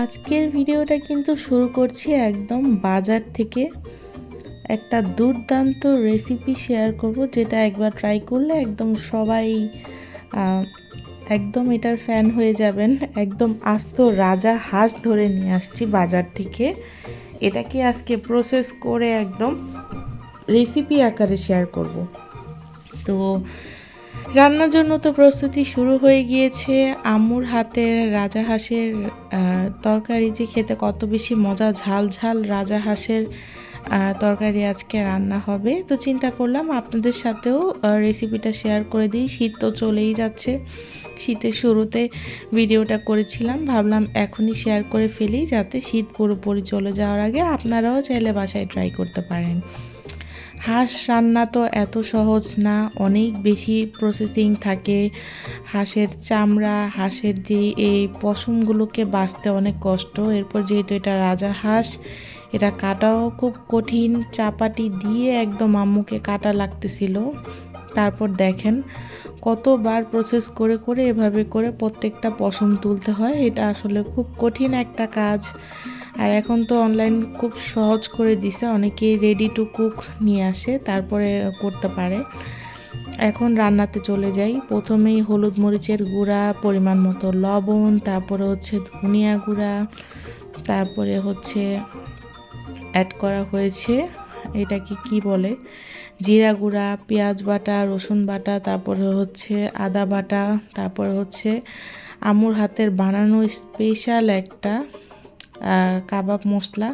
আজকের ভিডিওটা কিন্তু শুরু করছি একদম বাজার থেকে। একটা দুর্দান্ত রেসিপি শেয়ার করব, যেটা একবার ট্রাই করলে একদম সবাই আহ, একদম এটার ফ্যান হয়ে যাবেন। একদম আস্ত রাজা হাঁস ধরে নিয়ে আসছি বাজার থেকে। এটাকে আজকে প্রসেস করে একদম রেসিপি আকারে শেয়ার করব। তো রান্নার জন্য তো প্রস্তুতি শুরু হয়ে গিয়েছে। আম্মুর হাতের রাজা হাঁসের তরকারি যে খেতে কত বেশি মজা, ঝাল ঝাল রাজা হাঁসের তরকারি আজকে রান্না হবে। তো চিন্তা করলাম আপনাদের সাথেও রেসিপিটা শেয়ার করে দিই। শীত তো চলেই যাচ্ছে, শীতের শুরুতে ভিডিওটা করেছিলাম, ভাবলাম এখনই শেয়ার করে ফেলি যাতে শীত পুরোপুরি চলে যাওয়ার আগে আপনারাও চাইলে বাসায় ট্রাই করতে পারেন। হাঁস রান্না তো এত সহজ না, অনেক বেশি প্রসেসিং থাকে। হাঁসের চামড়া, হাঁসের যে এই পশমগুলোকে বাছতে অনেক কষ্ট। এরপর যেহেতু এটা রাজা হাঁস, এটা কাটাও খুব কঠিন। চাপাটি দিয়ে একদম আম্মুকে কাটা লাগতেছিল। তারপর দেখেন কতবার প্রসেস করে করে এভাবে করে প্রত্যেকটা পশম তুলতে হয়। এটা আসলে খুব কঠিন একটা কাজ। আর এখন তো অনলাইন খুব সহজ করে দিছে, অনেকেই রেডি টু কুক নিয়ে আসে, তারপরে করতে পারে। এখন রান্নাতে চলে যাই। প্রথমেই হলুদ মরিচের গুঁড়া, পরিমাণ মতো লবণ, তারপরে হচ্ছে ধনিয়া গুঁড়া, তারপরে হচ্ছে অ্যাড করা হয়েছে এটাকে কি বলে, জিরা গুঁড়া, পেঁয়াজ বাটা, রসুন বাটা, তারপরে হচ্ছে আদা বাটা, তারপরে হচ্ছে আম্মুর হাতের বানানো স্পেশাল একটা কাবাব মশলা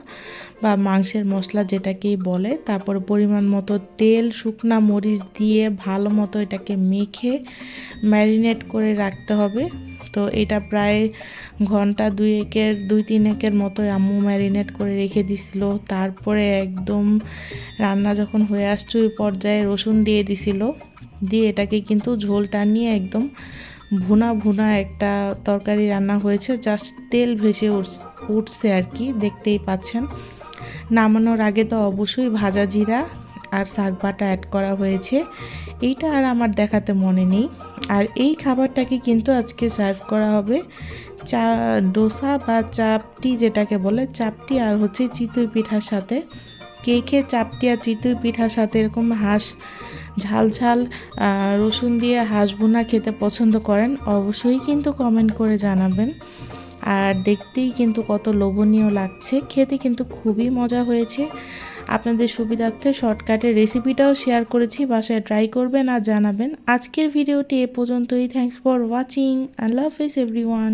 বা মাংসের মশলা যেটাকেই বলে। তারপর পরিমাণ মতো তেল, শুকনা মরিচ দিয়ে ভালো মতো এটাকে মেখে ম্যারিনেট করে রাখতে হবে। তো এটা প্রায় ঘন্টা দুই তিনেকের মতো আম্মু ম্যারিনেট করে রেখে দিছিল। তারপরে একদম রান্না যখন হয়ে আসছে ওই পর্যায়ে রসুন দিয়ে দিছিল, দিয়ে এটাকে কিন্তু ঝোল টানিয়ে একদম ভুনা ভুনা একটা তরকারি রান্না হয়েছে। জাস্ট তেল ভেসে উঠছে আর কি, দেখতেই পাচ্ছেন। নামানোর আগে তো অবশ্যই ভাজা জিরা আর শাক বাটা অ্যাড করা হয়েছে। এইটা আর আমার দেখাতে মনে নেই। আর এই খাবারটাকে কিন্তু আজকে সার্ভ করা হবে ডোসা বা চাপটি যেটাকে বলে, চাপটি আর হচ্ছে চিতই পিঠার সাথে। কে কে চাপটি আর চিতই পিঠার সাথে এরকম হাঁস ঝাল ঝাল রসুন দিয়ে হাঁস ভুনা খেতে পছন্দ করেন, অবশ্যই কিন্তু কমেন্ট করে জানাবেন। আর দেখতেই কিন্তু কত লোভনীয় লাগছে, খেতে কিন্তু খুবই মজা হয়েছে। আপনাদের সুবিধার্থে শর্টকাটের রেসিপিটাও শেয়ার করেছি, বাসায় ট্রাই করবেন আর জানাবেন। আজকের ভিডিওটি এ পর্যন্তই। Thanks for watching. আল্লাহ হাফেজ এভরিওয়ান।